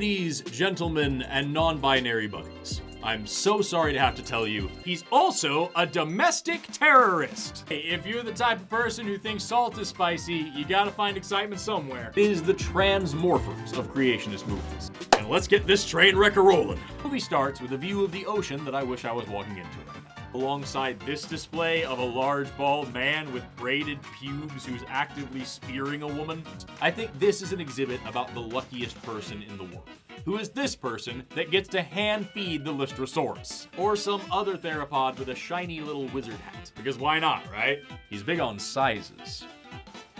These gentlemen and non-binary buddies. I'm so sorry to have to tell you, he's also a domestic terrorist. Hey, if you're the type of person who thinks salt is spicy, you gotta find excitement somewhere. It is the transmorphers of creationist movies. And let's get this train wreck a-rolling. The movie starts with a view of the ocean that I wish I was walking into right now. Alongside this display of a large bald man with braided pubes who's actively spearing a woman, I think this is an exhibit about the luckiest person in the world. Who is this person that gets to hand feed the Lystrosaurus? Or some other theropod with a shiny little wizard hat. Because why not, right? He's big on sizes.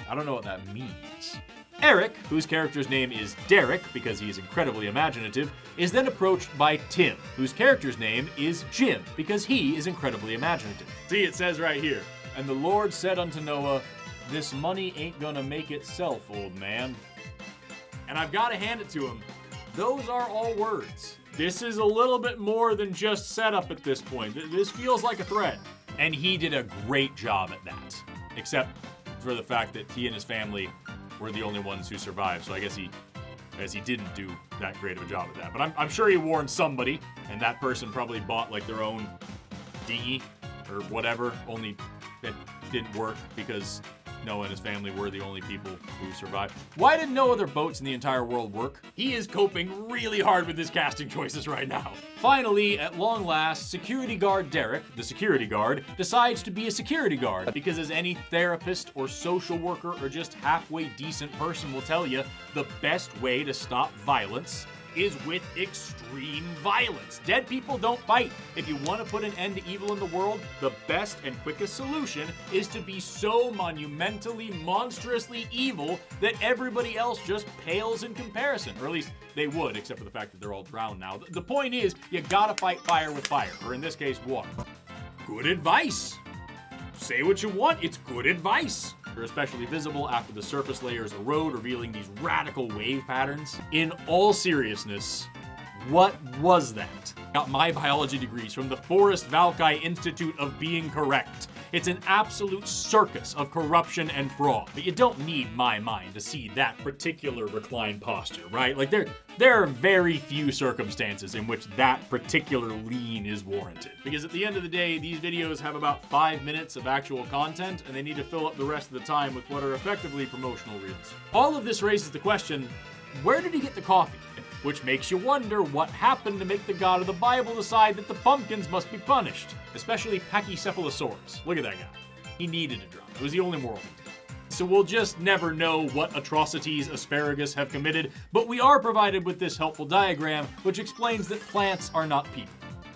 I don't know what that means. Eric, whose character's name is Derek because he is incredibly imaginative, is then approached by Tim, whose character's name is Jim because he is incredibly imaginative. See, it says right here, "And the Lord said unto Noah, this money ain't gonna make itself, old man." And I've gotta hand it to him. Those are all words. This is a little bit more than just setup at this point. This feels like a thread. And he did a great job at that. Except for the fact that he and his family were the only ones who survived. So I guess he didn't do that great of a job at that. But I'm sure he warned somebody, and that person probably bought like their own dinghy or whatever, only it didn't work because Noah and his family were the only people who survived. Why did no other boats in the entire world work? He is coping really hard with his casting choices right now. Finally, at long last, security guard Derek, the security guard, decides to be a security guard because, as any therapist or social worker or just halfway decent person will tell you, the best way to stop violence is with extreme violence. Dead people don't fight. If you want to put an end to evil in the world, the best and quickest solution is to be so monumentally, monstrously evil that everybody else just pales in comparison. Or at least they would, except for the fact that they're all drowned now. The point is, you gotta fight fire with fire, or in this case, water. Good advice. Say what you want, it's good advice. They're especially visible after the surface layers erode, revealing these radical wave patterns. In all seriousness, what was that? Got my biology degrees from the Forrest Valkai Institute of Being Correct. It's an absolute circus of corruption and fraud. But you don't need my mind to see that particular reclined posture, right? Like there are very few circumstances in which that particular lean is warranted. Because at the end of the day, these videos have about 5 minutes of actual content, and they need to fill up the rest of the time with what are effectively promotional reels. All of this raises the question, where did he get the coffee? Which makes you wonder what happened to make the god of the Bible decide that the pumpkins must be punished, especially Pachycephalosaurus. Look at that guy. He needed a drop. It was the only moral. So we'll just never know what atrocities asparagus have committed, but we are provided with this helpful diagram, which explains that plants are not people.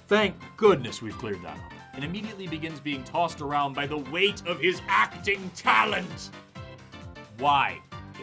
Thank goodness we've cleared that up. And immediately begins being tossed around by the weight of his acting talent. Why?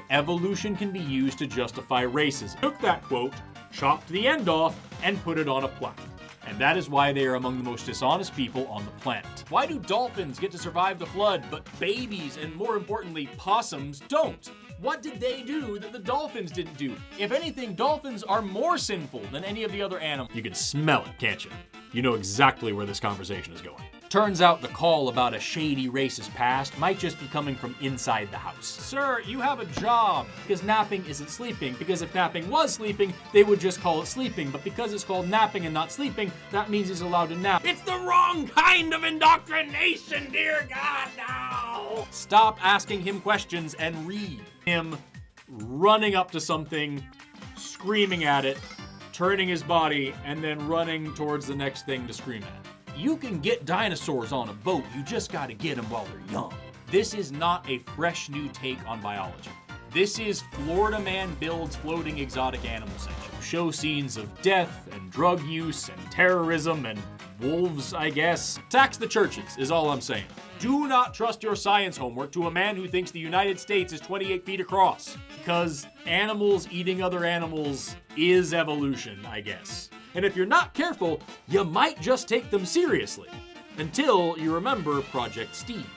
Evolution can be used to justify racism. Took that quote, chopped the end off, and put it on a plaque. And that is why they are among the most dishonest people on the planet. Why do dolphins get to survive the flood, but babies and, more importantly, possums don't? What did they do that the dolphins didn't do? If anything, dolphins are more sinful than any of the other animals. You can smell it, can't you? You know exactly where this conversation is going. Turns out the call about a shady racist past might just be coming from inside the house. Sir, you have a job. Because napping isn't sleeping. Because if napping was sleeping, they would just call it sleeping. But because it's called napping and not sleeping, that means he's allowed to nap. It's the wrong kind of indoctrination, dear God, no! Stop asking him questions and read. Him running up to something, screaming at it, turning his body, and then running towards the next thing to scream at. You can get dinosaurs on a boat, you just gotta get them while they're young. This is not a fresh new take on biology. This is Florida Man Builds Floating Exotic Animal Sanctuary. Show scenes of death and drug use and terrorism and wolves, I guess. Tax the churches is all I'm saying. Do not trust your science homework to a man who thinks the United States is 28 feet across. Because animals eating other animals is evolution, I guess. And if you're not careful, you might just take them seriously. Until you remember Project Steve.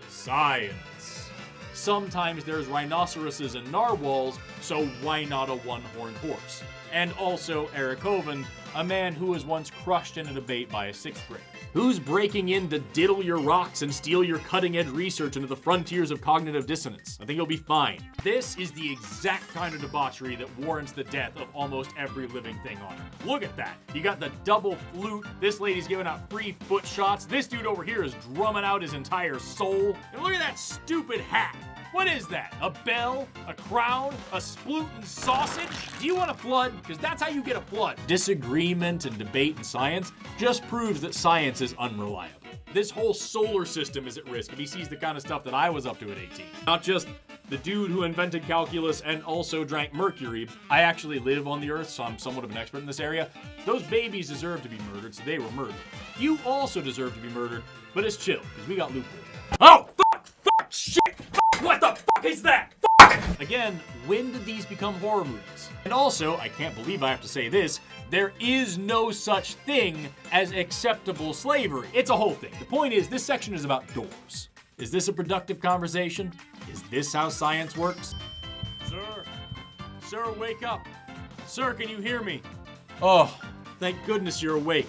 Science. Sometimes there's rhinoceroses and narwhals, so why not a one-horned horse? And also Eric Hovind, a man who was once crushed in a debate by a 6th grader? Who's breaking in to diddle your rocks and steal your cutting-edge research into the frontiers of cognitive dissonance? I think you'll be fine. This is the exact kind of debauchery that warrants the death of almost every living thing on Earth. Look at that. You got the double flute. This lady's giving out free foot shots. This dude over here is drumming out his entire soul. And look at that stupid hat. What is that? A bell? A crown? A splootin' sausage? Do you want a flood? Because that's how you get a flood. Disagreement and debate in science just proves that science is unreliable. This whole solar system is at risk if he sees the kind of stuff that I was up to at 18. Not just the dude who invented calculus and also drank mercury. I actually live on the Earth, so I'm somewhat of an expert in this area. Those babies deserve to be murdered, so they were murdered. You also deserve to be murdered, but it's chill, because we got loopholes. Oh, fuck, shit, what the fuck is that? Fuck! Again, when did these become horror movies? And also, I can't believe I have to say this, there is no such thing as acceptable slavery. It's a whole thing. The point is, this section is about doors. Is this a productive conversation? Is this how science works? Sir, wake up. Sir, can you hear me? Oh, thank goodness you're awake.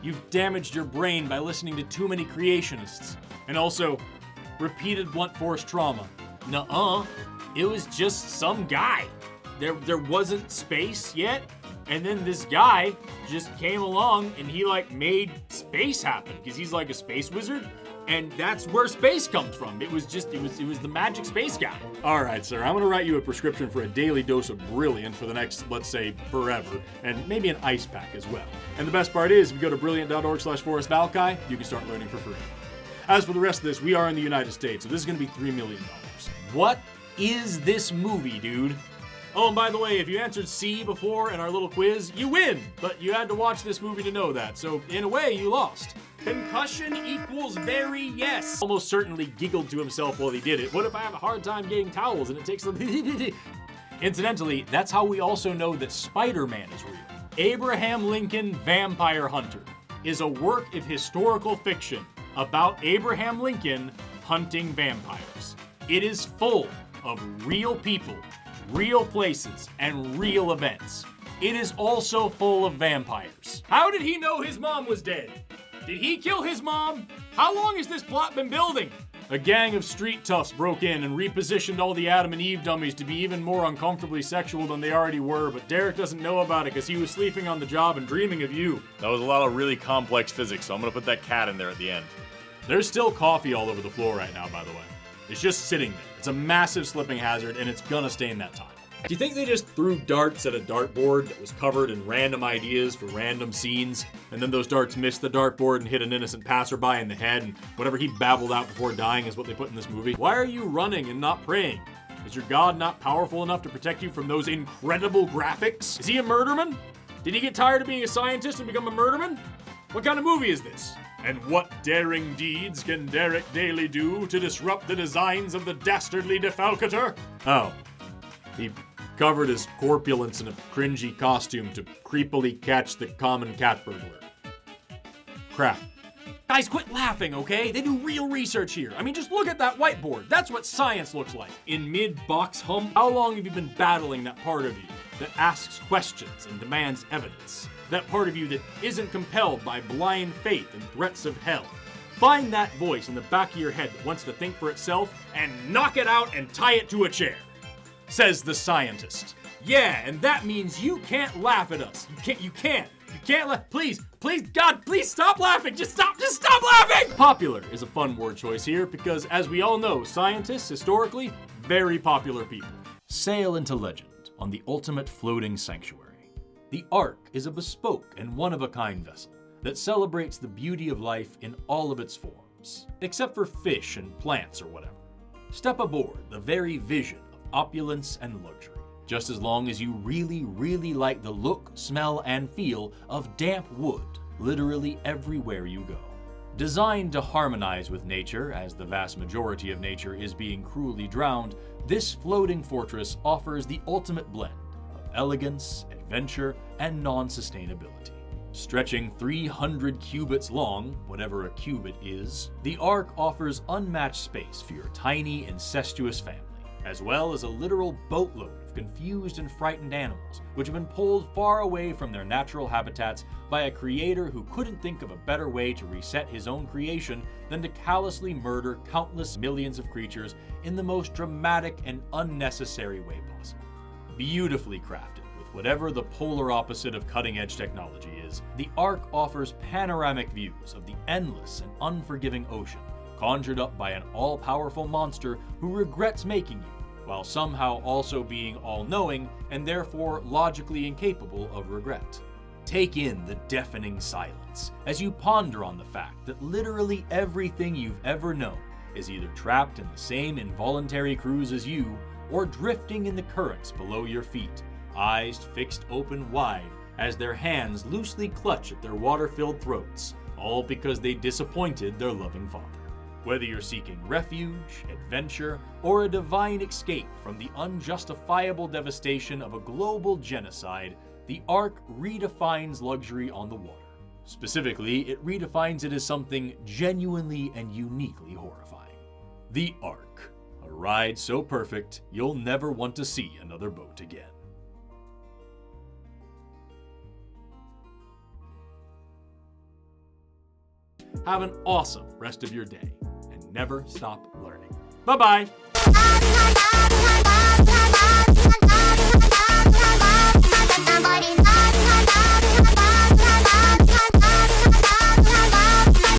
You've damaged your brain by listening to too many creationists. And also, repeated blunt force trauma. Nuh-uh, it was just some guy. There wasn't space yet, and then this guy just came along and he like made space happen because he's like a space wizard, and that's where space comes from. It was the magic space guy. All right, sir, I'm gonna write you a prescription for a daily dose of Brilliant for the next, let's say, forever, and maybe an ice pack as well. And the best part is, if you go to brilliant.org/Forrest Valkai, you can start learning for free. As for the rest of this, we are in the United States, so this is going to be $3 million. What is this movie, dude? Oh, and by the way, if you answered C before in our little quiz, you win! But you had to watch this movie to know that, so in a way, you lost. Concussion equals very yes. Almost certainly giggled to himself while he did it. What if I have a hard time getting towels and it takes them... Incidentally, that's how we also know that Spider-Man is real. Abraham Lincoln Vampire Hunter is a work of historical fiction about Abraham Lincoln hunting vampires. It is full of real people, real places, and real events. It is also full of vampires. How did he know his mom was dead? Did he kill his mom? How long has this plot been building? A gang of street toughs broke in and repositioned all the Adam and Eve dummies to be even more uncomfortably sexual than they already were, but Derek doesn't know about it because he was sleeping on the job and dreaming of you. That was a lot of really complex physics, so I'm gonna put that cat in there at the end. There's still coffee all over the floor right now, by the way. It's just sitting there. It's a massive slipping hazard, and it's gonna stain that tile. Do you think they just threw darts at a dartboard that was covered in random ideas for random scenes, and then those darts missed the dartboard and hit an innocent passerby in the head, and whatever he babbled out before dying is what they put in this movie? Why are you running and not praying? Is your God not powerful enough to protect you from those incredible graphics? Is he a murderman? Did he get tired of being a scientist and become a murderman? What kind of movie is this? And what daring deeds can Derek Daly do to disrupt the designs of the dastardly defalcator? Oh, he covered his corpulence in a cringy costume to creepily catch the common cat burglar. Crap. Guys, quit laughing, okay? They do real research here. I mean, just look at that whiteboard. That's what science looks like. In mid-box hum, how long have you been battling that part of you that asks questions and demands evidence? That part of you that isn't compelled by blind faith and threats of hell. Find that voice in the back of your head that wants to think for itself and knock it out and tie it to a chair. Says the scientist. Yeah, and that means you can't laugh at us. You can't laugh. Please, God, please stop laughing. Just stop laughing! Popular is a fun word choice here because, as we all know, scientists, historically, very popular people. Sail into legend on the ultimate floating sanctuary. The Ark is a bespoke and one-of-a-kind vessel that celebrates the beauty of life in all of its forms, except for fish and plants or whatever. Step aboard the very vision of opulence and luxury, just as long as you really, really like the look, smell, and feel of damp wood literally everywhere you go. Designed to harmonize with nature, as the vast majority of nature is being cruelly drowned, this floating fortress offers the ultimate blend of elegance, adventure, and non-sustainability. Stretching 300 cubits long, whatever a cubit is, the Ark offers unmatched space for your tiny, incestuous family. as well as a literal boatload of confused and frightened animals, which have been pulled far away from their natural habitats by a creator who couldn't think of a better way to reset his own creation than to callously murder countless millions of creatures in the most dramatic and unnecessary way possible. Beautifully crafted, with whatever the polar opposite of cutting-edge technology is, the Ark offers panoramic views of the endless and unforgiving ocean, conjured up by an all-powerful monster who regrets making you, while somehow also being all-knowing and therefore logically incapable of regret. Take in the deafening silence as you ponder on the fact that literally everything you've ever known is either trapped in the same involuntary cruise as you or drifting in the currents below your feet, eyes fixed open wide as their hands loosely clutch at their water-filled throats, all because they disappointed their loving father. Whether you're seeking refuge, adventure, or a divine escape from the unjustifiable devastation of a global genocide, the Ark redefines luxury on the water. Specifically, it redefines it as something genuinely and uniquely horrifying. The Ark, a ride so perfect you'll never want to see another boat again. Have an awesome rest of your day, and never stop learning. Bye-bye!